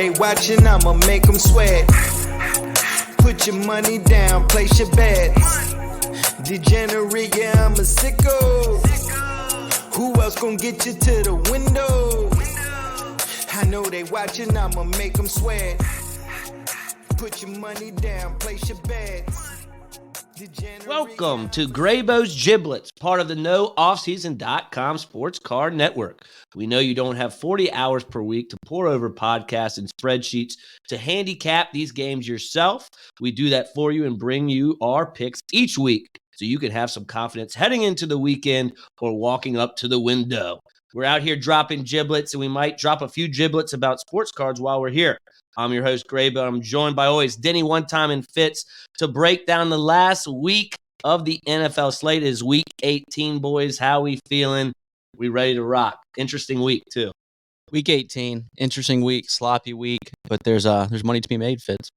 they watching, I'ma make them sweat. Put your money down, place your bets. Degenerate, yeah, I'm a sicko. Who else gon' get you to the window? I know they watching, I'ma make them sweat. Put your money down, place your bets. Welcome to Graybo's Giblets, part of the NoOffseason.com Sports Card Network. We know you don't have 40 hours per week to pour over podcasts and spreadsheets to handicap these games yourself. We do that for you and bring you our picks each week so you can have some confidence heading into the weekend or walking up to the window. We're out here dropping giblets, and we might drop a few giblets about sports cards while we're here. I'm your host, Graybo. I'm joined by always Denny One Time and Fitz to break down the last week of the NFL slate. It is week 18, boys. How we feeling? We ready to rock? Interesting week, too. Week 18, interesting week, sloppy week, but there's money to be made, Fitz.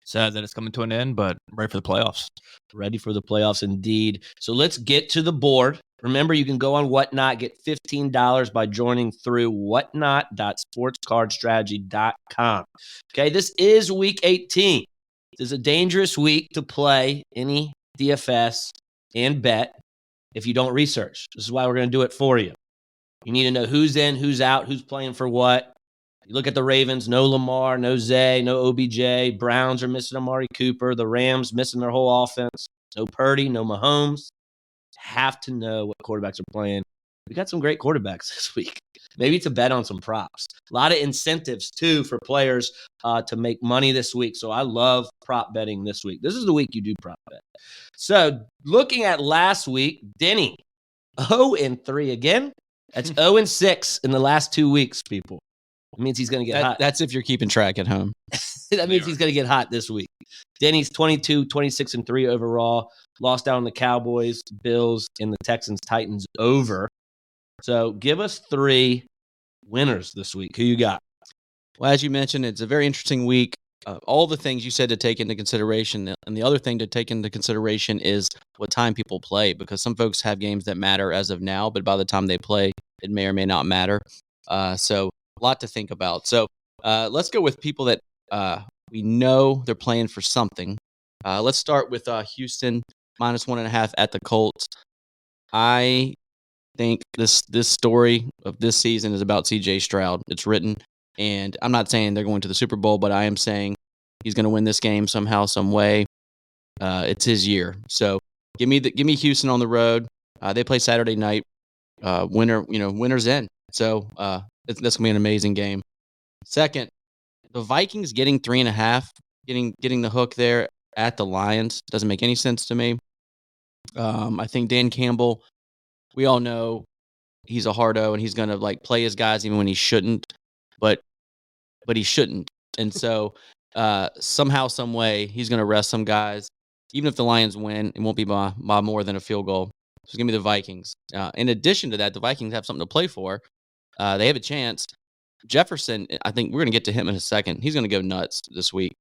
Sad that it's coming to an end, but ready for the playoffs. Ready for the playoffs, indeed. So let's get to the board. Remember, you can go on Whatnot, get $15 by joining through whatnot.sportscardstrategy.com. Okay, this is week 18. This is a dangerous week to play any DFS and bet if you don't research. This is why we're going to do it for you. You need to know who's in, who's out, who's playing for what. You look at the Ravens, no Lamar, no Zay, no OBJ. Browns are missing Amari Cooper. The Rams missing their whole offense. No Purdy, no Mahomes. Have to know what quarterbacks are playing. We got some great quarterbacks this week. Maybe to bet on some props. A lot of incentives, too, for players to make money this week. So I love prop betting this week. This is the week you do prop bet. So looking at last week, Denny, 0-3 again. That's 0-6 in the last 2 weeks, people. It means he's going to get hot. That's if you're keeping track at home. That means he's going to get hot this week. Denny's 22, 26-3 overall. Lost out on the Cowboys, Bills, and the Texans, Titans over. So give us 3 winners this week. Who you got? Well, as you mentioned, it's a very interesting week. All the things you said to take into consideration, and the other thing to take into consideration is what time people play, because some folks have games that matter as of now, but by the time they play, it may or may not matter. So a lot to think about. So let's go with people that we know they're playing for something. Let's start with Houston, -1.5 at the Colts. I think this story of this season is about C.J. Stroud. It's written, and I'm not saying they're going to the Super Bowl, but I am saying he's going to win this game somehow, some way. It's his year. So give me Houston on the road. They play Saturday night. Winner's in. So that's going to be an amazing game. Second, the Vikings getting 3.5, getting the hook there at the Lions doesn't make any sense to me. I think Dan Campbell, we all know he's a hardo and he's going to play his guys even when he shouldn't, but he shouldn't. And so somehow, some way, he's going to rest some guys. Even if the Lions win, it won't be by more than a field goal. So it's going to be the Vikings. In addition to that, the Vikings have something to play for. They have a chance. Jefferson, I think we're going to get to him in a second. He's going to go nuts this week.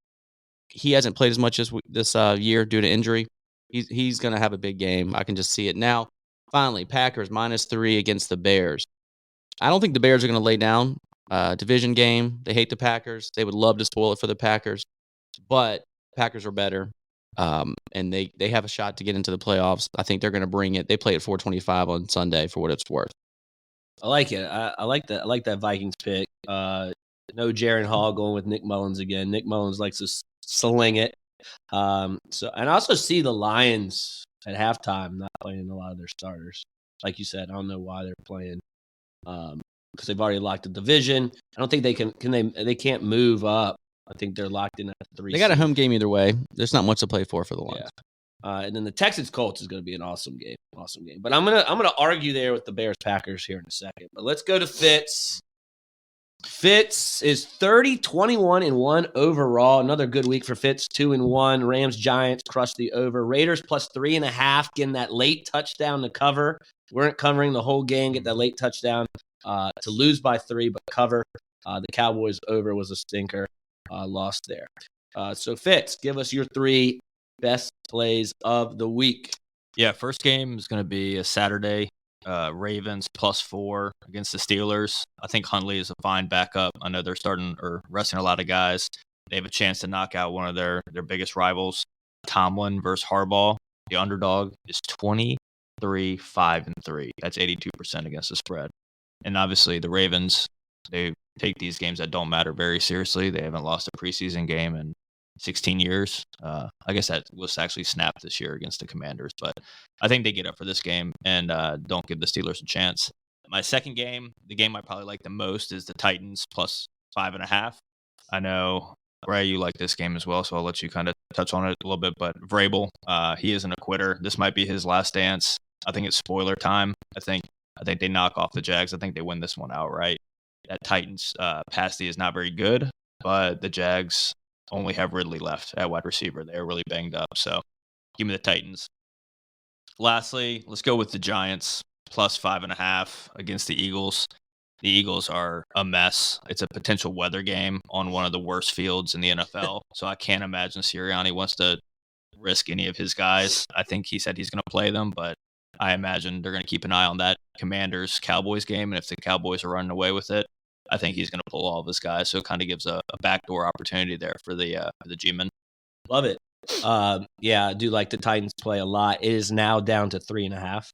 He hasn't played as much this year due to injury. He's going to have a big game. I can just see it now. Finally, Packers -3 against the Bears. I don't think the Bears are going to lay down. Division game. They hate the Packers. They would love to spoil it for the Packers. But Packers are better. And they have a shot to get into the playoffs. I think they're going to bring it. They play at 425 on Sunday for what it's worth. I like it. I like that. I like that Vikings pick. No Jaron Hall going with Nick Mullins again. Nick Mullins likes to sling it. And I also see the Lions at halftime not playing a lot of their starters. Like you said, I don't know why they're playing because they've already locked the division. I don't think they can. They can't move up. I think they're locked in at 3. They got a home game either way. There's not much to play for the Lions. Yeah. And then the Texans Colts is going to be an awesome game. Awesome game. But I'm gonna argue there with the Bears Packers here in a second. But let's go to Fitz. Fitz is 30-21-1 overall. Another good week for Fitz. 2-1. Rams Giants crushed the over. Raiders +3.5, getting that late touchdown to cover. Weren't covering the whole game. Get that late touchdown to lose by 3, but cover. The Cowboys over was a stinker. Lost there. So Fitz, give us your 3 best plays of the week. Yeah, first game is going to be a Saturday Ravens +4 against the Steelers. I think Huntley is a fine backup. I know they're starting or resting a lot of guys. They have a chance to knock out one of their biggest rivals. Tomlin versus Harbaugh. The underdog is 23-5-3. That's 82% against the spread. And obviously the Ravens, they take these games that don't matter very seriously. They haven't lost a preseason game in 16 years. I guess that was actually snapped this year against the Commanders, but I think they get up for this game and don't give the Steelers a chance. My second game, the game I probably like the most, is the Titans +5.5. I know, Ray, you like this game as well, so I'll let you kind of touch on it a little bit. But Vrabel, he isn't a quitter. This might be his last dance. I think it's spoiler time. I think they knock off the Jags. I think they win this one outright. That Titans pass D is not very good, but the Jags only have Ridley left at wide receiver. They're really banged up. So give me the Titans. Lastly, let's go with the Giants +5.5 against the Eagles. The Eagles are a mess. It's a potential weather game on one of the worst fields in the NFL. So I can't imagine Sirianni wants to risk any of his guys. I think he said he's going to play them, but I imagine they're going to keep an eye on that Commanders-Cowboys game. And if the Cowboys are running away with it, I think he's going to pull all of his guys. So it kind of gives a backdoor opportunity there for the G-men. Love it. Yeah, I do like the Titans play a lot. It is now down to 3.5.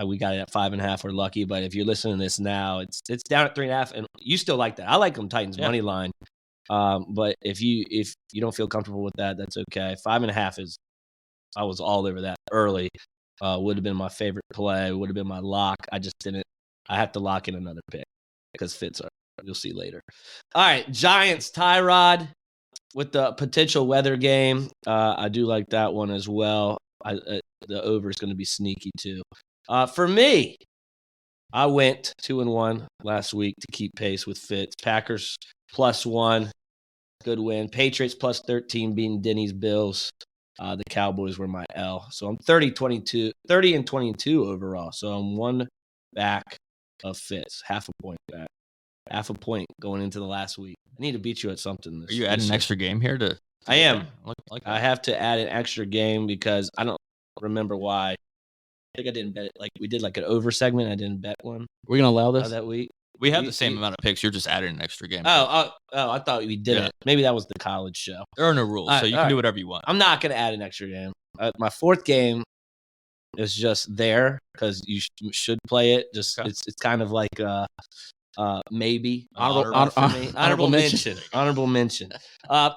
We got it at 5.5. We're lucky, but if you're listening to this now, it's down at 3.5, and you still like that. I like them Titans money line. But if you don't feel comfortable with that, that's okay. 5.5 is, I was all over that early. Would have been my favorite play. Would have been my lock. I just didn't. I have to lock in another pick because Fitz are. You'll see later. All right, Giants, Tyrod with the potential weather game. I do like that one as well. The over is going to be sneaky too. For me, I went 2-1 last week to keep pace with Fitz. Packers +1, good win. Patriots +13, beating Denny's Bills. The Cowboys were my L. So I'm 30-22 overall. So I'm one back of Fitz, half a point back. Half a point going into the last week. I need to beat you at something. Are you adding an extra game here to I am. Like I have to add an extra game because I don't remember why. I think I didn't bet it. Like we did like an over segment. I didn't bet one. We're going to allow this? That week. We have the same amount of picks. You're just adding an extra game. I thought we didn't. Maybe that was the college show. There are no rules, so you can do whatever you want. I'm not going to add an extra game. My fourth game is just there because you should play it. Just it's kind of like maybe honorable mention. Honorable mention.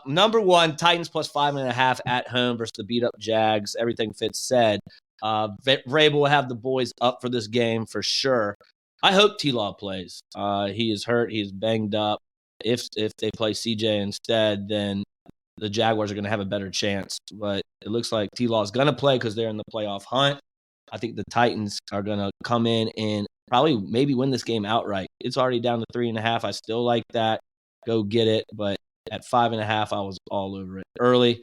Number one, Titans +5.5 at home versus the beat up Jags. Everything Fitz said. Vrabel will have the boys up for this game for sure. I hope T-Law plays. He is hurt. He is banged up. If they play CJ instead, then the Jaguars are going to have a better chance. But it looks like T-Law is going to play because they're in the playoff hunt. I think the Titans are going to come in and probably maybe win this game outright. It's already down to 3.5. I still like that. Go get it. But at 5.5, I was all over it early.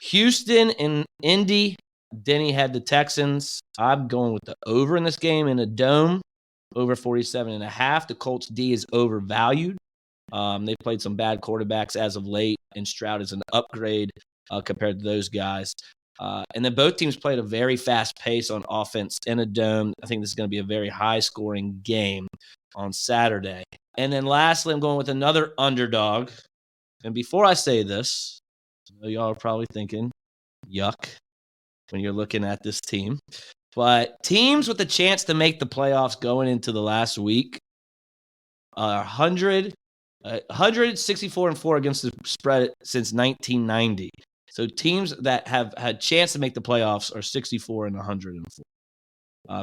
Houston and Indy. Denny had the Texans. I'm going with the over in this game in a dome. Over 47.5. The Colts D is overvalued. They've played some bad quarterbacks as of late, and Stroud is an upgrade compared to those guys. And then both teams played a very fast pace on offense in a dome. I think this is going to be a very high-scoring game on Saturday. And then lastly, I'm going with another underdog. And before I say this, I know y'all are probably thinking, yuck, when you're looking at this team. But teams with a chance to make the playoffs going into the last week are 164-4 against the spread since 1990. So teams that have had chance to make the playoffs are 64-104.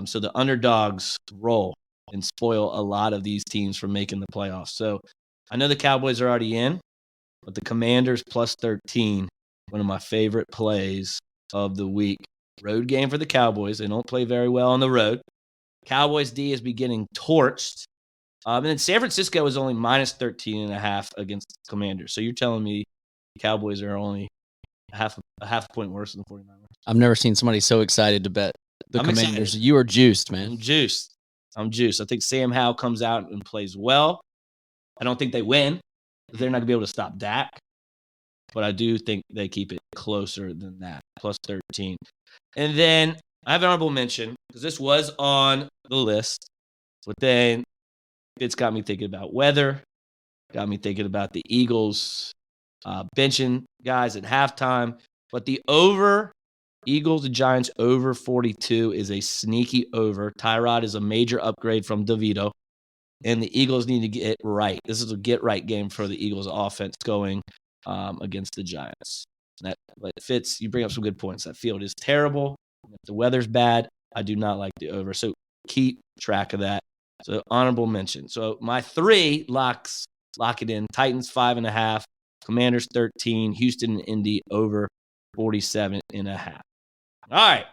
So the underdogs roll and spoil a lot of these teams from making the playoffs. So I know the Cowboys are already in, but the Commanders +13, one of my favorite plays of the week. Road game for the Cowboys. They don't play very well on the road. Cowboys D is beginning torched. And then San Francisco is only -13.5 against the Commanders. So you're telling me Cowboys are only a half a point worse than the 49ers? I've never seen somebody so excited to bet the Commanders. Excited. You are juiced, man. I'm juiced. I think Sam Howell comes out and plays well. I don't think they win. They're not going to be able to stop Dak. But I do think they keep it closer than that, +13. And then I have an honorable mention because this was on the list, but then it's got me thinking about weather, got me thinking about the Eagles benching guys at halftime. But the over, Eagles and Giants over 42 is a sneaky over. Tyrod is a major upgrade from DeVito, and the Eagles need to get right. This is a get-right game for the Eagles offense going against the Giants. But Fitz, you bring up some good points. That field is terrible. If the weather's bad, I do not like the over. So keep track of that. So honorable mention. So my 3 locks, lock it in. Titans 5.5, Commanders 13, Houston and Indy over 47.5. All right,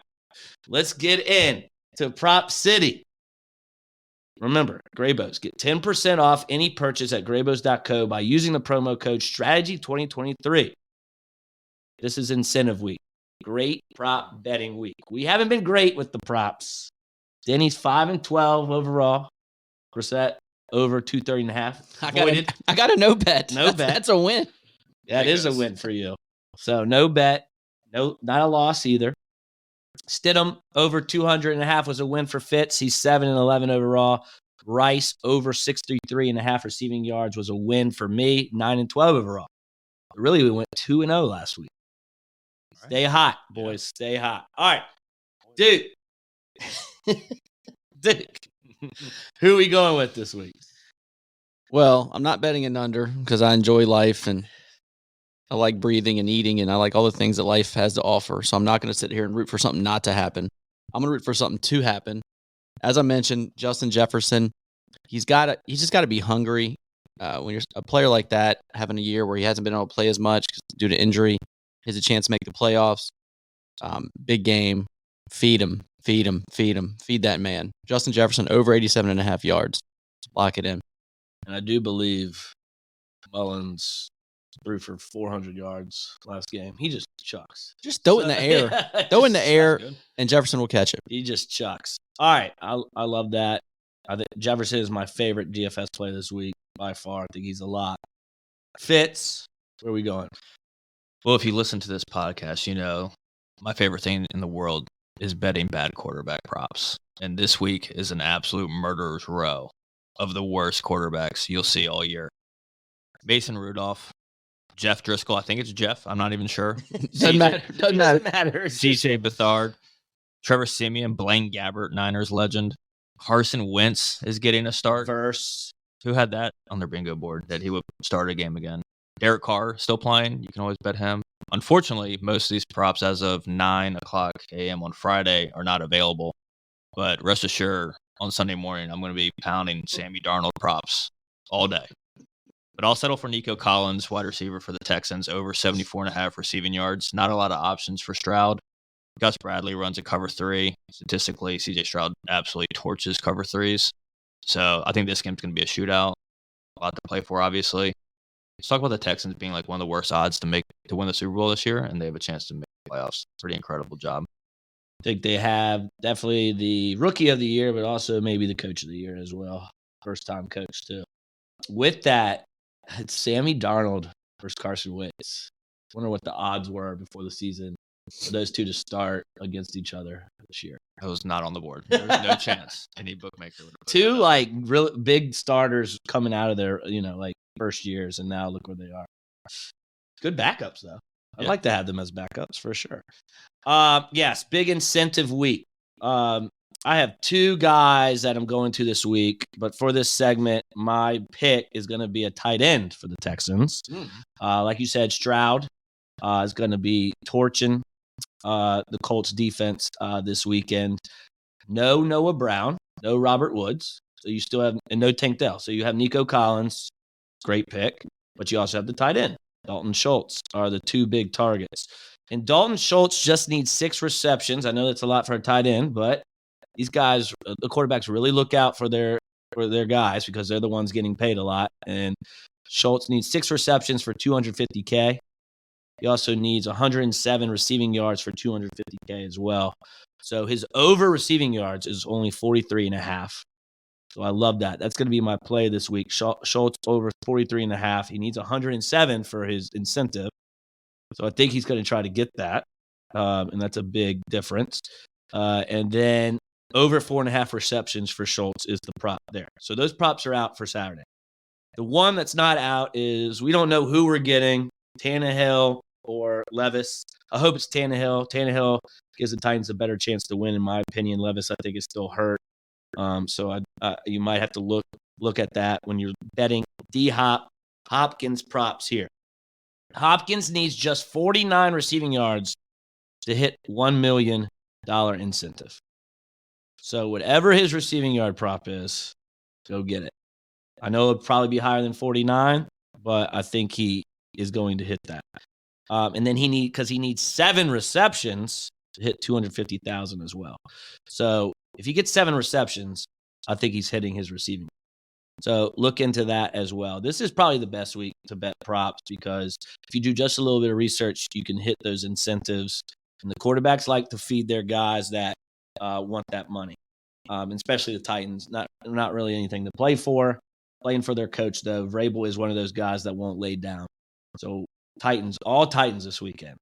let's get in to Prop City. Remember, Graybows, get 10% off any purchase at graybows.co by using the promo code STRATEGY2023. This is incentive week. Great prop betting week. We haven't been great with the props. Denny's 5-12 overall. Brissett over 230.5. I got a no bet. No bet. That's a win. That is a win for you. So no bet. No, not a loss either. Stidham over 200.5 was a win for Fitz. He's 7-11 overall. Rice over 63.5 receiving yards was a win for me. 9-12 overall. But really, we went 2-0 last week. Stay hot, boys. Stay hot. All right, Duke. Duke. Who are we going with this week? Well, I'm not betting an under because I enjoy life and I like breathing and eating and I like all the things that life has to offer. So I'm not going to sit here and root for something not to happen. I'm going to root for something to happen. As I mentioned, Justin Jefferson, he's just got to be hungry. When you're a player like that, having a year where he hasn't been able to play as much due to injury, he has a chance to make the playoffs. Big game. Feed him. Feed that man. Justin Jefferson over 87.5 yards. Lock it in. And I do believe Mullins threw for 400 yards last game. He just chucks. Just throw it in the air. Throw it in the air, and Jefferson will catch it. He just chucks. All right. I love that. I think Jefferson is my favorite DFS play this week by far. I think he's a lot. Fitz, where are we going? Well, if you listen to this podcast, you know my favorite thing in the world is betting bad quarterback props. And this week is an absolute murderer's row of the worst quarterbacks you'll see all year. Mason Rudolph, Jeff Driscoll. I think it's Jeff. I'm not even sure. Doesn't matter. CJ Beathard, Trevor Siemian, Blaine Gabbert, Niners legend. Carson Wentz is getting a start. Verse. Who had that on their bingo board that he would start a game again? Derek Carr still playing. You can always bet him. Unfortunately, most of these props as of 9 o'clock a.m. on Friday are not available. But rest assured, on Sunday morning, I'm going to be pounding Sammy Darnold props all day. But I'll settle for Nico Collins, wide receiver for the Texans, over 74.5 receiving yards. Not a lot of options for Stroud. Gus Bradley runs a cover 3. Statistically, CJ Stroud absolutely torches cover 3s. So I think this game's going to be a shootout. A lot to play for, obviously. Let's talk about the Texans being like one of the worst odds to win the Super Bowl this year, and they have a chance to make the playoffs. Pretty incredible job. I think they have definitely the rookie of the year, but also maybe the coach of the year as well. First-time coach, too. With that, it's Sammy Darnold versus Carson Wentz. I wonder what the odds were before the season for those two to start against each other this year. It was not on the board. There was no chance any bookmaker would have put Two that up. like real big starters coming out of their, like first years, and now look where they are. Good backups though. I'd like to have them as backups for sure. Yes, big incentive week. I have 2 guys that I'm going to this week, but for this segment, my pick is going to be a tight end for the Texans. Like you said, Stroud is going to be torching the Colts defense this weekend. No Noah Brown, no Robert Woods. So you still have, and no Tank Dell. So you have Nico Collins, great pick, but you also have the tight end. Dalton Schultz are the 2 big targets. And Dalton Schultz just needs 6 receptions. I know that's a lot for a tight end, but these guys, the quarterbacks really look out for their guys because they're the ones getting paid a lot. And Schultz needs 6 receptions for $250K. He also needs 107 receiving yards for $250K as well. So his over receiving yards is only 43.5. So I love that. That's going to be my play this week. Schultz over 43.5. He needs 107 for his incentive. So I think he's going to try to get that. And that's a big difference. And then over 4.5 receptions for Schultz is the prop there. So those props are out for Saturday. The one that's not out is we don't know who we're getting, Tannehill or Levis. I hope it's Tannehill. Tannehill gives the Titans a better chance to win, in my opinion. Levis, I think, is still hurt. So you might have to look at that when you're betting Hopkins props here. Hopkins needs just 49 receiving yards to hit $1 million incentive. So whatever his receiving yard prop is, go get it. I know it'll probably be higher than 49, but I think he is going to hit that. And then he needs 7 receptions to hit 250,000 as well. So if he gets 7 receptions, I think he's hitting his receiving. So look into that as well. This is probably the best week to bet props because if you do just a little bit of research, you can hit those incentives. And the quarterbacks like to feed their guys that want that money, especially the Titans. Not really anything to play for. Playing for their coach, though. Vrabel is one of those guys that won't lay down. So all Titans this weekend.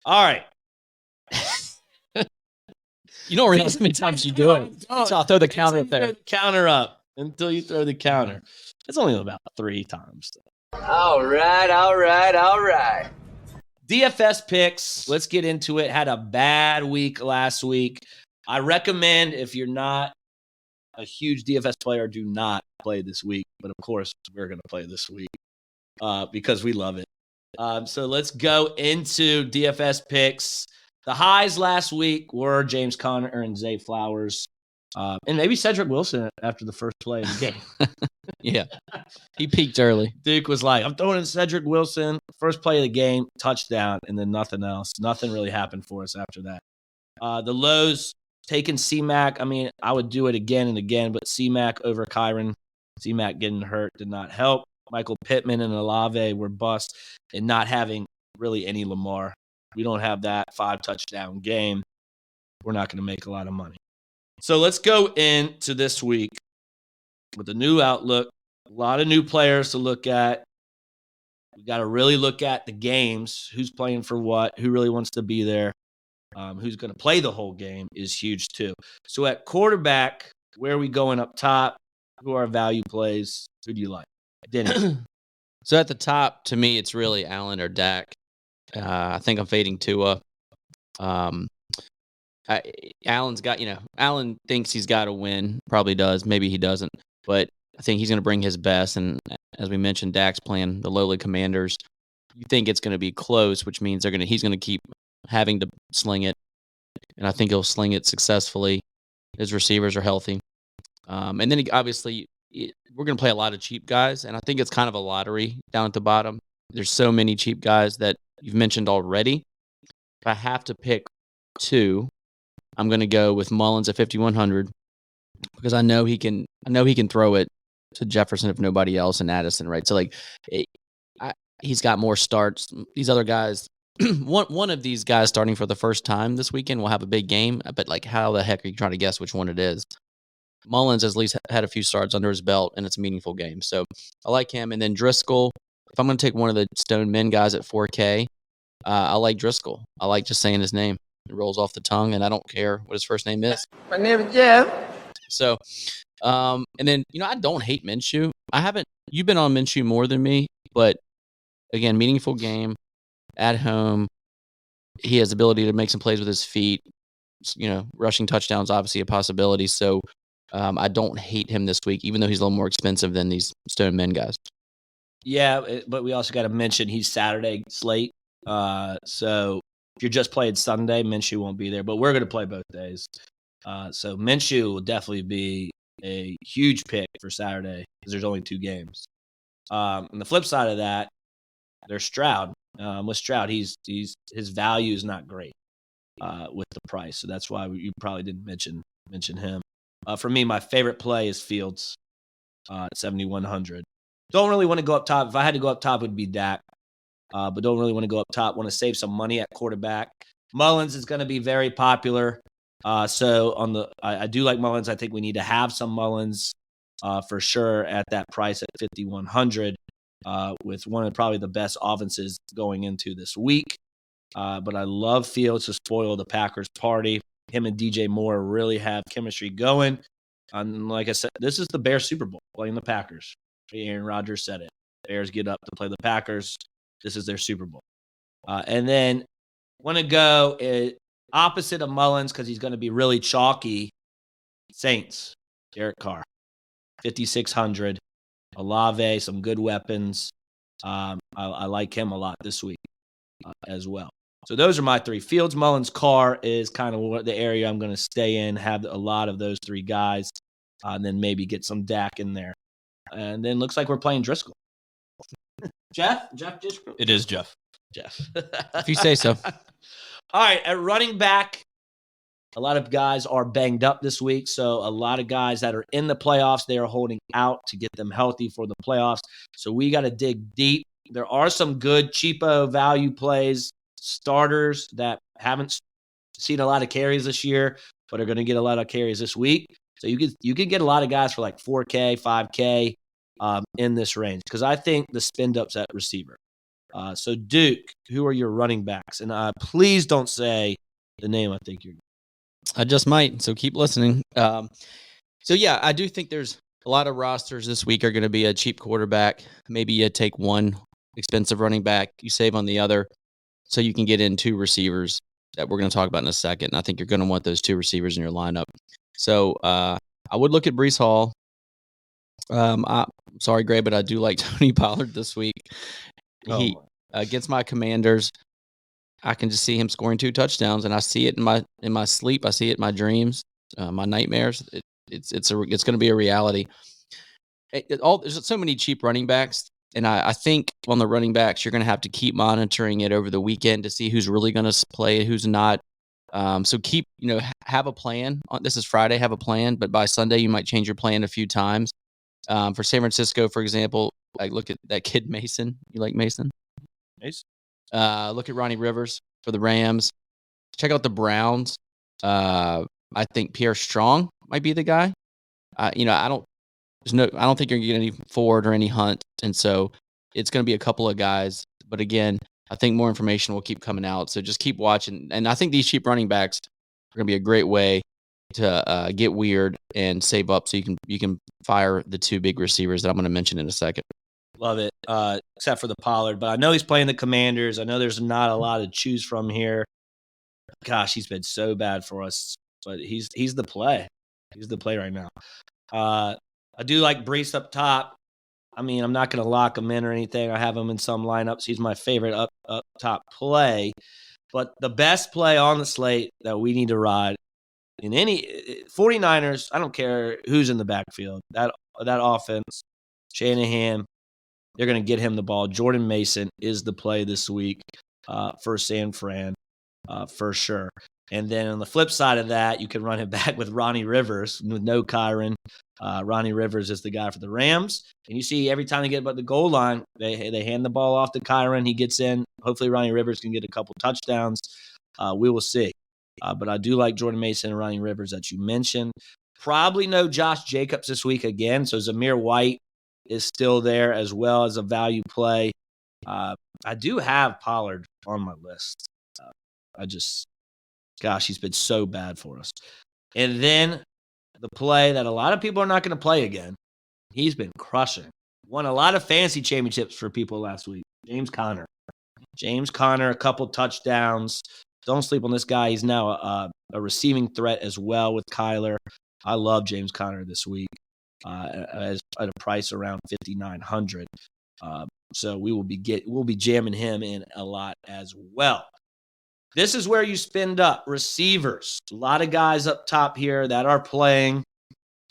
All right. You don't realize how many times you do it. So I'll throw the counter up there. Counter up until you throw the counter. It's only about 3 times. All right. DFS picks. Let's get into it. Had a bad week last week. I recommend if you're not a huge DFS player, do not play this week. But of course, we're going to play this week because we love it. So let's go into DFS picks. The highs last week were James Conner and Zay Flowers. And maybe Cedric Wilson after the first play of the game. Yeah. He peaked early. Duke was like, I'm throwing in Cedric Wilson. First play of the game, touchdown, and then nothing else. Nothing really happened for us after that. The lows, taking C-Mac. I mean, I would do it again and again, but C-Mac over Kyron. C-Mac getting hurt did not help. Michael Pittman and Olave were bust, and not having really any Lamar. We don't have that 5-touchdown game. We're not going to make a lot of money. So let's go into this week with a new outlook, a lot of new players to look at. We got to really look at the games, who's playing for what, who really wants to be there, who's going to play the whole game is huge too. So at quarterback, where are we going up top? Who are our value plays? Who do you like? Denny. So at the top, to me, it's really Allen or Dak. I think I'm fading Tua. Allen's got, Allen thinks he's got to win. Probably does. Maybe he doesn't. But I think he's going to bring his best. And as we mentioned, Dak's playing the lowly Commanders. You think it's going to be close, which means he's going to keep having to sling it. And I think he'll sling it successfully. His receivers are healthy. And then obviously, we're going to play a lot of cheap guys. And I think it's kind of a lottery down at the bottom. There's so many cheap guys that you've mentioned already. If I have to pick 2, I'm going to go with Mullins at 5,100 because I know he can throw it to Jefferson if nobody else and Addison, right? So he's got more starts. These other guys, one of these guys starting for the first time this weekend will have a big game. But how the heck are you trying to guess which one it is? Mullins at least had a few starts under his belt, and it's a meaningful game. So I like him. And then Driscoll, if I'm going to take one of the Stone Men guys at 4K, I like Driscoll. I like just saying his name. It rolls off the tongue, and I don't care what his first name is. My name is Jeff. So, and then, I don't hate Minshew. You've been on Minshew more than me, but again, meaningful game at home. He has the ability to make some plays with his feet. Rushing touchdowns, obviously a possibility. So, I don't hate him this week, even though he's a little more expensive than these Stone Men guys. Yeah, but we also got to mention he's Saturday slate. So if you're just playing Sunday, Minshew won't be there, but we're going to play both days. So Minshew will definitely be a huge pick for Saturday because there's only 2 games. On the flip side of that, there's Stroud. With Stroud, his value is not great with the price, so that's why you probably didn't mention him. For me, my favorite play is Fields at 7,100. Don't really want to go up top. If I had to go up top, it would be Dak. But don't really want to go up top. Want to save some money at quarterback. Mullins is going to be very popular. So I do like Mullins. I think we need to have some Mullins for sure at that price at 5,100 with one of probably the best offenses going into this week. But I love Fields to spoil the Packers party. him and DJ Moore really have chemistry going. And like I said, this is the Bears Super Bowl, playing the Packers. Aaron Rodgers said it. Bears get up to play the Packers. This is their Super Bowl. And then want to go opposite of Mullins because he's going to be really chalky. Saints, Derek Carr, 5,600. Olave, some good weapons. I like him a lot this week as well. So those are my three. Fields, Mullins, Carr is kind of the area I'm going to stay in, have a lot of those three guys, and then maybe get some Dak in there. And then looks like we're playing Driscoll. Jeff Driscoll? It is Jeff. If you say so. All right, at running back, a lot of guys are banged up this week, so a lot of guys that are in the playoffs, they are holding out to get them healthy for the playoffs. So we got to dig deep. There are some good cheapo value plays, starters that haven't seen a lot of carries this year, but are going to get a lot of carries this week. So you could get a lot of guys for like 4K, 5K in this range because I think the spend up's at receiver. So Duke, who are your running backs? And please don't say the name I think you're. I just might, so keep listening. So yeah, I do think there's a lot of rosters this week are going to be a cheap quarterback. Maybe you take one expensive running back, you save on the other, so you can get in two receivers that we're going to talk about in a second. And I think you're going to want those two receivers in your lineup. So I would look at Breece Hall. I'm sorry, Gray, but I do like Tony Pollard this week. He against my Commanders, I can just see him scoring 2 touchdowns, and I see it in my sleep. I see it in my dreams, my nightmares. It's going to be a reality. There's so many cheap running backs, and I think on the running backs, you're going to have to keep monitoring it over the weekend to see who's really going to play, who's not. So keep, have a plan. This is Friday, have a plan, but by Sunday you might change your plan a few times. For San Francisco, for example, like look at that kid Mason. You like Mason? Mason. Look at Ronnie Rivers for the Rams. Check out the Browns. I think Pierre Strong might be the guy. I don't think you're going to get any Ford or any Hunt, and so it's going to be a couple of guys. But again, I think more information will keep coming out. So just keep watching. And I think these cheap running backs are going to be a great way to get weird and save up so you can fire the 2 big receivers that I'm going to mention in a second. Love it, except for the Pollard. But I know he's playing the Commanders. I know there's not a lot to choose from here. Gosh, he's been so bad for us. But he's the play. He's the play right now. I do like Breece up top. I mean, I'm not going to lock him in or anything. I have him in some lineups. He's my favorite up top play. But the best play on the slate that we need to ride in any 49ers, I don't care who's in the backfield. That offense, Shanahan, they're going to get him the ball. Jordan Mason is the play this week for San Fran for sure. And then on the flip side of that, you can run it back with Ronnie Rivers with no Kyron. Ronnie Rivers is the guy for the Rams. And you see every time they get about the goal line, they hand the ball off to Kyron. He gets in. Hopefully Ronnie Rivers can get a couple touchdowns. We will see. But I do like Jordan Mason and Ronnie Rivers that you mentioned. Probably no Josh Jacobs this week again. So Zamir White is still there as well as a value play. I do have Pollard on my list. He's been so bad for us. And then the play that a lot of people are not going to play again. He's been crushing. Won a lot of fantasy championships for people last week. James Conner, a couple touchdowns. Don't sleep on this guy. He's now a receiving threat as well with Kyler. I love James Conner this week at a price around $5,900. So we'll be jamming him in a lot as well. This is where you spend up receivers. A lot of guys up top here that are playing.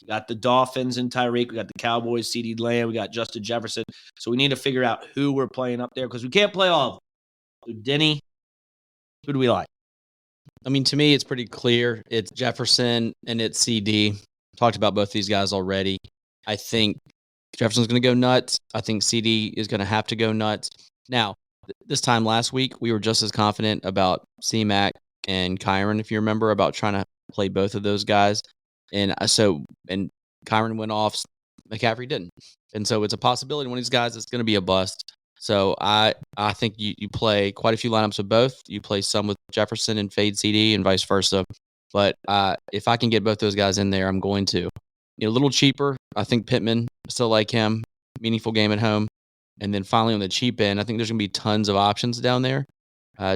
We got the Dolphins and Tyreek. We got the Cowboys, CeeDee Lamb. We got Justin Jefferson. So we need to figure out who we're playing up there because we can't play all of them. So Denny, who do we like? I mean, to me, it's pretty clear. It's Jefferson and it's CD. Talked about both these guys already. I think Jefferson's going to go nuts. I think CD is going to have to go nuts. Now, this time last week, we were just as confident about C-Mac and Kyron, if you remember, about trying to play both of those guys. And Kyron went off, McCaffrey didn't. And so it's a possibility one of these guys is going to be a bust. So I think you play quite a few lineups with both. You play some with Jefferson and fade CD and vice versa. But if I can get both those guys in there, I'm going to. A little cheaper. I think Pittman, still like him. Meaningful game at home. And then finally on the cheap end, I think there's going to be tons of options down there.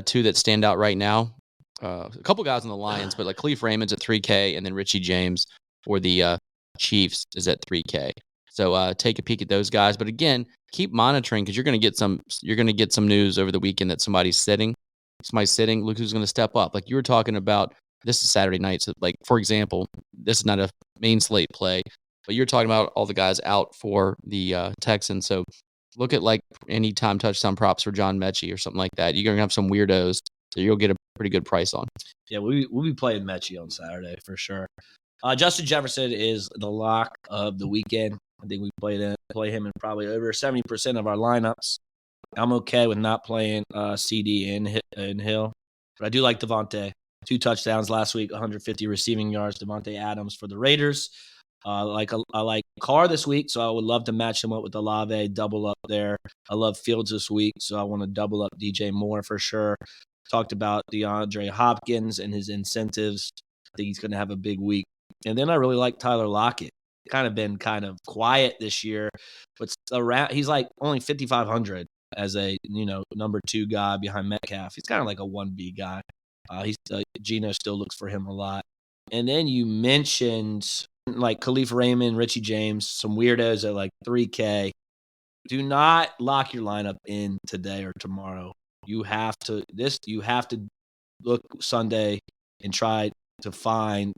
Two that stand out right now. A couple guys on the Lions, but like Khalif Raymond's at $3K, and then Richie James for the Chiefs is at $3K. So take a peek at those guys. But again, keep monitoring because you're going to get some news over the weekend that somebody's sitting. Look who's going to step up. Like you were talking about, this is Saturday night. So like, for example, this is not a main slate play, but you're talking about all the guys out for the Texans. So look at like anytime touchdown props for John Mechie or something like that. You're going to have some weirdos that you'll get a pretty good price on. Yeah, we'll be playing Mechie on Saturday for sure. Justin Jefferson is the lock of the weekend. I think we play him in probably over 70% of our lineups. I'm okay with not playing CD and Hill, but I do like Devontae. 2 touchdowns last week, 150 receiving yards. Devontae Adams for the Raiders. I like Carr this week, so I would love to match him up with Olave, double up there. I love Fields this week, so I want to double up DJ Moore for sure. Talked about DeAndre Hopkins and his incentives. I think he's going to have a big week. And then I really like Tyler Lockett. Been quiet this year, but around he's like only 5,500 as a number 2 guy behind Metcalf. He's kind of like a 1B guy. Geno still looks for him a lot. And then you mentioned like Khalif Raymond, Richie James, some weirdos at like 3K. Do not lock your lineup in today or tomorrow. You have to look Sunday and try to find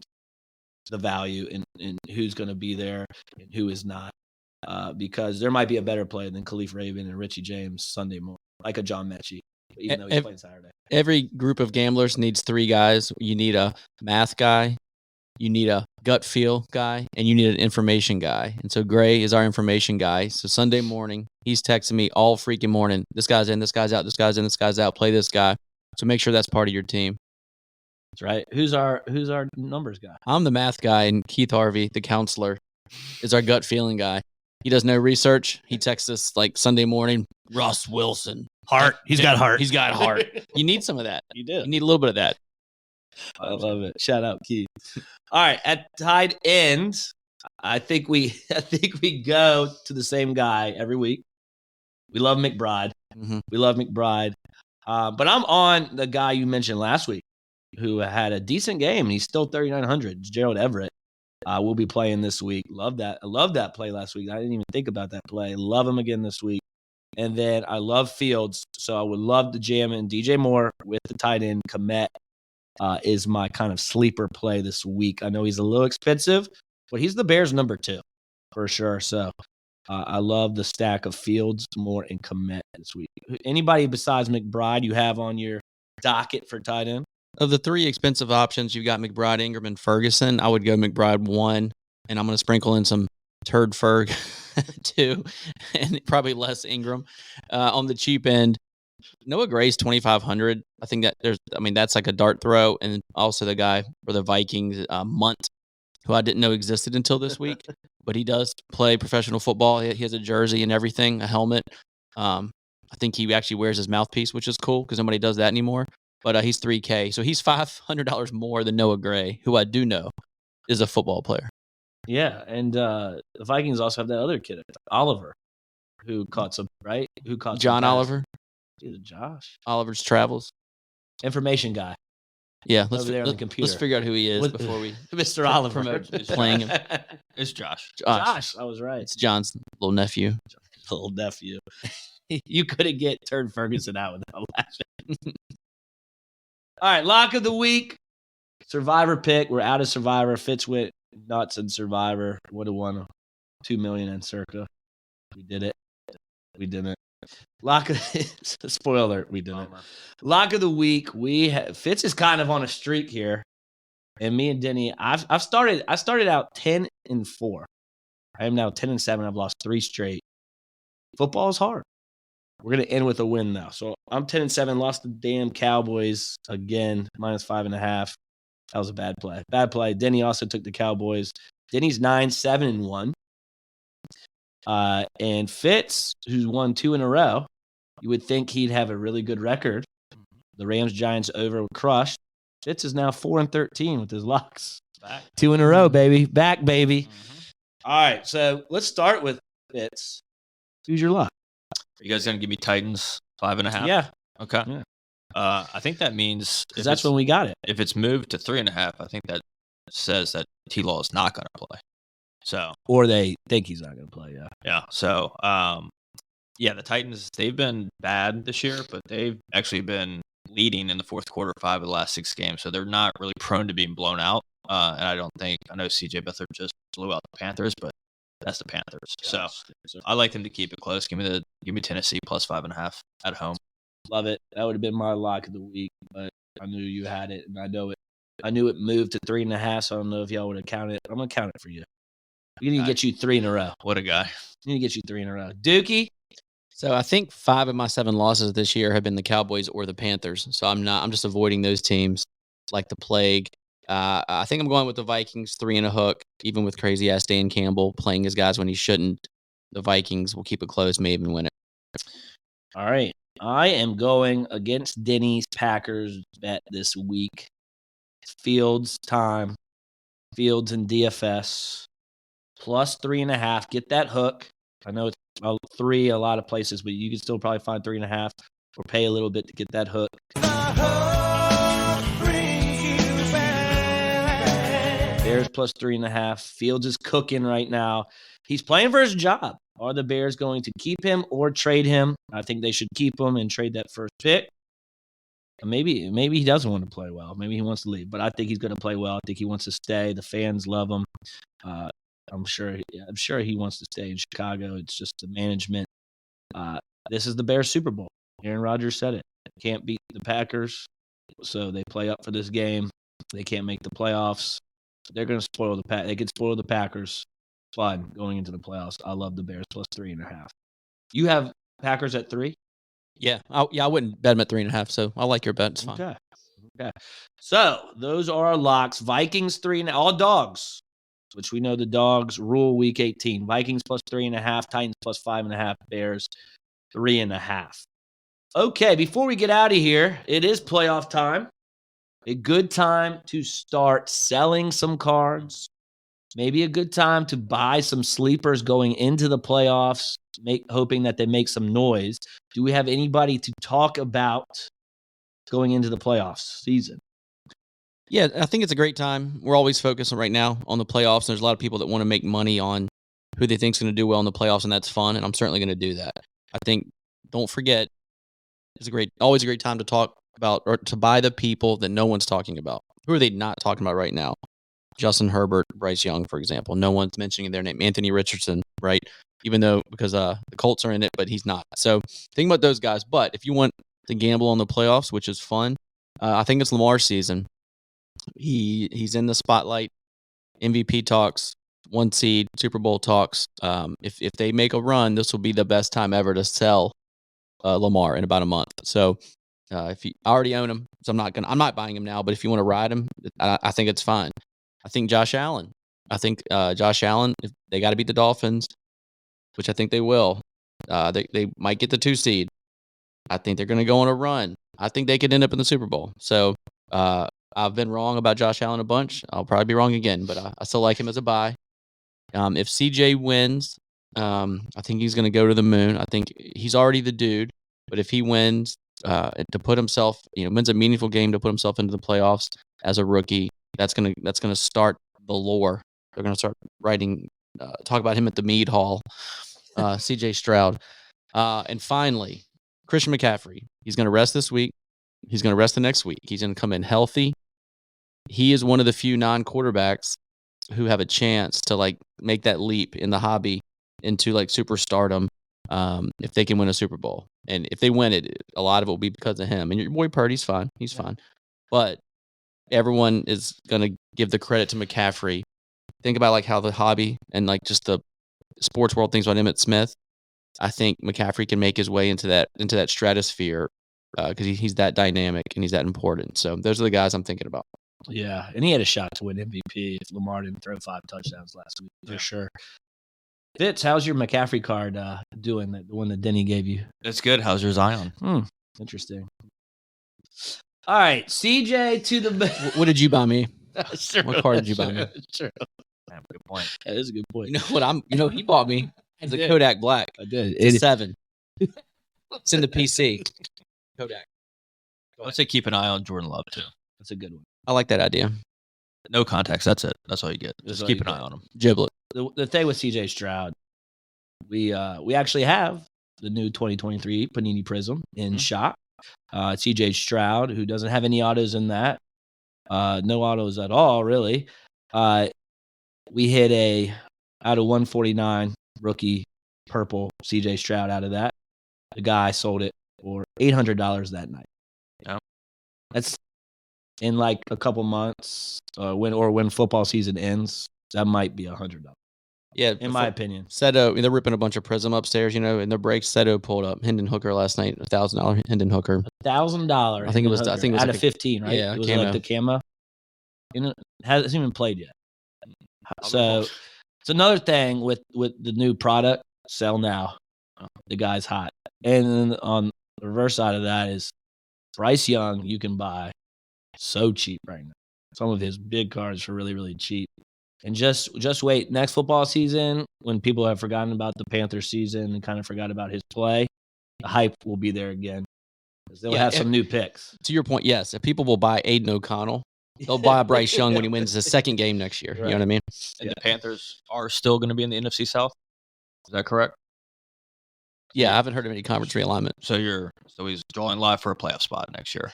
the value in who's going to be there and who is not, because there might be a better play than Khalif Raymond and Richie James Sunday morning, like a John Mechie, even though he's playing Saturday. Every group of gamblers needs 3 guys. You need a math guy, you need a gut feel guy, and you need an information guy. And so Gray is our information guy. So Sunday morning, he's texting me all freaking morning. This guy's in, this guy's out, this guy's in, this guy's out. Play this guy. So make sure that's part of your team. That's right. Who's our numbers guy? I'm the math guy, and Keith Harvey, the counselor, is our gut feeling guy. He does no research. He texts us like Sunday morning, Russ Wilson. Heart. He's got heart. He's got heart. You need some of that. You do. You need a little bit of that. I love it. Shout out Keith. All right, at tight end, I think we go to the same guy every week. We love McBride. Mm-hmm. We love McBride. But I'm on the guy you mentioned last week who had a decent game, and he's still 3,900. Gerald Everett. We'll be playing this week. Love that. I love that play last week. I didn't even think about that play. Love him again this week. And then I love Fields, so I would love to jam in DJ Moore with the tight end. Komet is my kind of sleeper play this week. I know he's a little expensive, but he's the Bears' number 2 for sure. So I love the stack of Fields, Moore, and Komet this week. Anybody besides McBride you have on your docket for tight end? Of the 3 expensive options, you've got McBride, Ingram, and Ferguson. I would go McBride 1, and I'm going to sprinkle in some turd Ferg 2, and probably less Ingram. On the cheap end, Noah Gray's 2,500. I think that's like a dart throw. And also the guy for the Vikings, Munt, who I didn't know existed until this week, but he does play professional football. He has a jersey and everything, a helmet. I think he actually wears his mouthpiece, which is cool because nobody does that anymore. But he's $3K. So he's $500 more than Noah Gray, who I do know is a football player. Yeah, and the Vikings also have that other kid, Oliver, who caught some, right? Who caught John Oliver? Dude, Josh. Oliver's Travels. Information guy. Yeah, Over there on the computer. Let's figure out who he is before we Mr. Oliver promote playing him. It's Josh. Josh, I was right. It's John's little nephew. Little nephew. You couldn't get Turd Ferguson out without laughing. All right, lock of the week. Survivor pick. We're out of Survivor. Fitz went nuts in Survivor. Would have won $2 million in circa. We did it. We didn't. Lock of spoiler alert, we didn't. Lock of the week. Fitz is kind of on a streak here. And me and Denny, I started out 10-4. I am now 10-7. I've lost 3 straight. Football is hard. We're going to end with a win now. So I'm 10-7, lost the damn Cowboys again, -5.5. That was a bad play. Bad play. Denny also took the Cowboys. Denny's 9-7-1. And Fitz, who's won 2 in a row, you would think he'd have a really good record. The Rams-Giants over crushed. Fitz is now 4-13 with his locks. Back. 2 in a row, baby. Back, baby. All right, so let's start with Fitz. Who's your lock? Are you guys going to give me Titans 5.5? Yeah, Okay. Yeah. I think that means because that's when we got it. if it's moved to 3.5, I think that says that T-Law is not going to play. So Or they think he's not going to play, yeah. yeah. So the Titans, they've been bad this year, but they've actually been leading in the fourth quarter 5 of the last 6 games. So they're not really prone to being blown out. And I know CJ Beathard just blew out the Panthers, but that's the Panthers. So I like them to keep it close. Give me Tennessee plus 5.5 at home. Love it. That would have been my lock of the week, but I knew you had it, and I know it. I knew it moved to 3.5, so I don't know if y'all would have counted it. I'm going to count it for you. We need to get you 3 in a row. What a guy. We need to get you 3 in a row. Dookie? So I think 5 of my 7 losses this year have been the Cowboys or the Panthers. So I'm just avoiding those teams like the plague. I think I'm going with the Vikings 3 and a hook, even with crazy ass Dan Campbell playing his guys when he shouldn't. The Vikings will keep it close, may even win it. All right. I am going against Denny's Packers bet this week. Fields time. Fields and DFS. Plus 3.5. Get that hook. I know it's 3 a lot of places, but you can still probably find 3.5 or pay a little bit to get that hook. Bears plus 3.5. Fields is cooking right now. He's playing for his job. Are the Bears going to keep him or trade him? I think they should keep him and trade that first pick. Maybe he doesn't want to play well. Maybe he wants to leave, but I think he's going to play well. I think he wants to stay. The fans love him. I'm sure he wants to stay in Chicago. It's just the management. This is the Bears Super Bowl. Aaron Rodgers said it. Can't beat the Packers, so they play up for this game. They can't make the playoffs. They're going to spoil the They could spoil the Packers. Fun going into the playoffs. I love the Bears plus 3.5. You have Packers at 3? Yeah, I wouldn't bet them at 3.5. So I like your bet. It's fine. Okay. So those are our locks. Vikings 3 and all dogs, which we know the dogs rule week 18. Vikings plus 3.5, Titans plus 5.5, Bears 3.5. Okay, before we get out of here, it is playoff time. A good time to start selling some cards. Maybe a good time to buy some sleepers going into the playoffs, hoping that they make some noise. Do we have anybody to talk about going into the playoffs season? Yeah, I think it's a great time. We're always focusing right now on the playoffs. There's a lot of people that want to make money on who they think is going to do well in the playoffs, and that's fun, and I'm certainly going to do that. I think, don't forget, it's always a great time to talk about or to buy the people that no one's talking about. Who are they not talking about right now? Justin Herbert, Bryce Young, for example. No one's mentioning their name. Anthony Richardson, right? Even though because the Colts are in it, but he's not. So think about those guys. But if you want to gamble on the playoffs, which is fun, I think it's Lamar's season. He's in the spotlight, MVP talks, 1 seed, Super Bowl talks. If they make a run, this will be the best time ever to sell Lamar in about a month. So if you already own him, so I'm not buying him now. But if you want to ride him, I think it's fine. I think Josh Allen. If they got to beat the Dolphins, which I think they will. They might get the 2 seed. I think they're going to go on a run. I think they could end up in the Super Bowl. So I've been wrong about Josh Allen a bunch. I'll probably be wrong again, but I still like him as a buy. If CJ wins, I think he's going to go to the moon. I think he's already the dude. But if he wins, to put himself, wins a meaningful game to put himself into the playoffs as a rookie, that's gonna start the lore. They're gonna start writing, talk about him at the Mead Hall. C.J. Stroud, and finally, Christian McCaffrey. He's gonna rest this week. He's gonna rest the next week. He's gonna come in healthy. He is one of the few non-quarterbacks who have a chance to make that leap in the hobby into superstardom. If they can win a Super Bowl, and if they win it, a lot of it will be because of him. And your boy Purdy's fine. He's fine. But everyone is going to give the credit to McCaffrey. Think about how the hobby and just the sports world thinks about Emmitt Smith. I think McCaffrey can make his way into that stratosphere because he's that dynamic and he's that important. So those are the guys I'm thinking about. Yeah, and he had a shot to win MVP if Lamar didn't throw 5 touchdowns last week, for sure. Fitz, how's your McCaffrey card doing, the one that Denny gave you? It's good. How's your Zion? Interesting. All right, CJ to the What did you buy me? Sure, What card did you buy me? Sure. Man, good point. That is a good point. He bought me. It's a did. Kodak Black. I did. It's a 7. It's in the PC. Kodak. I would say keep an eye on Jordan Love too. That's a good one. I like that idea. No context. That's it. That's all you get. That's Just all keep you an eye get. on him. Giblet. The thing with CJ Stroud, we actually have the new 2023 Panini Prism in shop. CJ Stroud, who doesn't have any autos in that, no autos at all, really. We hit a out of 149 rookie purple CJ Stroud out of that. The guy sold it for $800 that night. Yeah. That's in like a couple months, when football season ends. That might be $100. Yeah, In my opinion. Seto, they're ripping a bunch of Prism upstairs, in their breaks. Seto pulled up Hendon Hooker last night, $1,000 Hendon Hooker. $1,000. I think it was out like of 15, right? yeah, it was camo. like the camo. Hasn't even played yet. So it's another thing with the new product. Sell now. The guy's hot. And then on the reverse side of that is Bryce Young. You can buy so cheap right now. Some of his big cards for really, really cheap. And just wait. Next football season, when people have forgotten about the Panthers season and kind of forgot about his play, the hype will be there again. They'll have some new picks. To your point, yes. If people will buy Aiden O'Connell, they'll buy Bryce Young when he wins his second game next year. Right. You know what I mean? And the Panthers are still going to be in the NFC South. Is that correct? Yeah, I haven't heard of any conference realignment. So he's drawing live for a playoff spot next year.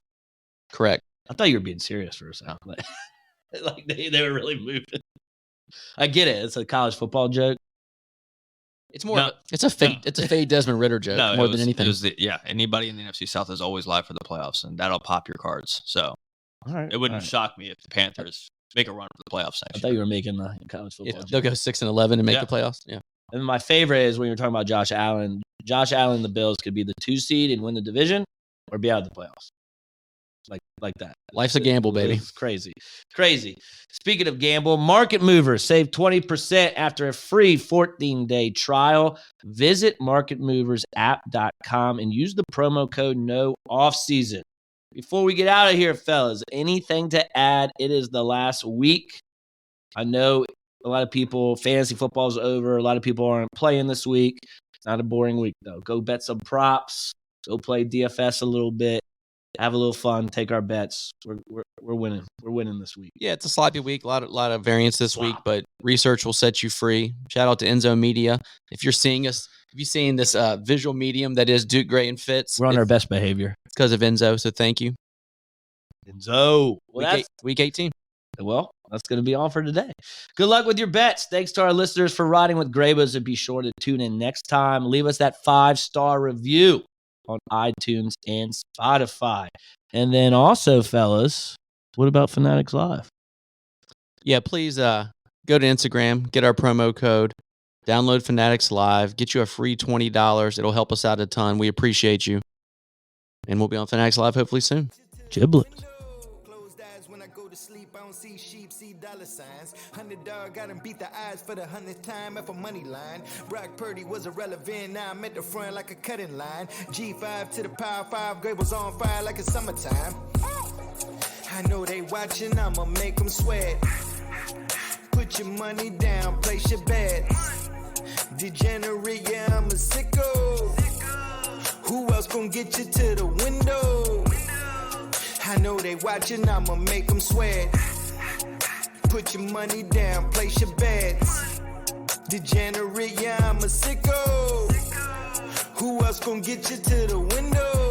Correct. I thought you were being serious for a second. Like they were really moving. I get it. It's a college football joke. It's more. It's a fake. It's a fake Desmond Ritter joke more than anything. Anybody in the NFC South is always live for the playoffs, and that'll pop your cards. So it wouldn't shock me if the Panthers make a run for the playoffs next I thought year. you were making the college football They'll joke. go 6-11 and make the playoffs. Yeah. And my favorite is when you're talking about Josh Allen. Josh Allen, the Bills could be the 2 seed and win the division, or be out of the playoffs. Like that. Life's a gamble, baby. It's crazy. Speaking of gamble, Market Movers save 20% after a free 14-day trial. Visit marketmoversapp.com and use the promo code NOOFFSEASON. Before we get out of here, fellas, anything to add? It is the last week. I know a lot of people, fantasy football's over. A lot of people aren't playing this week. It's not a boring week, though. Go bet some props. Go play DFS a little bit. Have a little fun. Take our bets. We're winning. We're winning this week. Yeah, it's a sloppy week. A lot of variance this week, but research will set you free. Shout out to Enzo Media. If you're seeing us, if you're seeing this visual medium that is Duke Gray and Fitz, We're on our best behavior. It's because of Enzo. So thank you. Enzo. Week 18. Well, that's going to be all for today. Good luck with your bets. Thanks to our listeners for riding with Graybos, and be sure to tune in next time. Leave us that 5-star review on iTunes and Spotify. And then also, fellas, what about Fanatics Live? Yeah, please go to Instagram, get our promo code, download Fanatics Live, get you a free $20. It'll help us out a ton. We appreciate you. And we'll be on Fanatics Live hopefully soon. Giblets. When I go to sleep, I don't see sheep, see dollar signs. $100 got him beat the eyes for the 100th time at a money line. Brock Purdy was irrelevant, now I'm at the front like a cutting line. G5 to the power 5, Gray was on fire like it's summertime. I know they watching, I'ma make them sweat. Put your money down, place your bets. Degenerate, yeah, I'm a sicko. Who else gon' get you to the window? I know they watching, I'ma make them sweat. Put your money down, place your bets. Degenerate, yeah, I'm a sicko. Who else gon' get you to the window?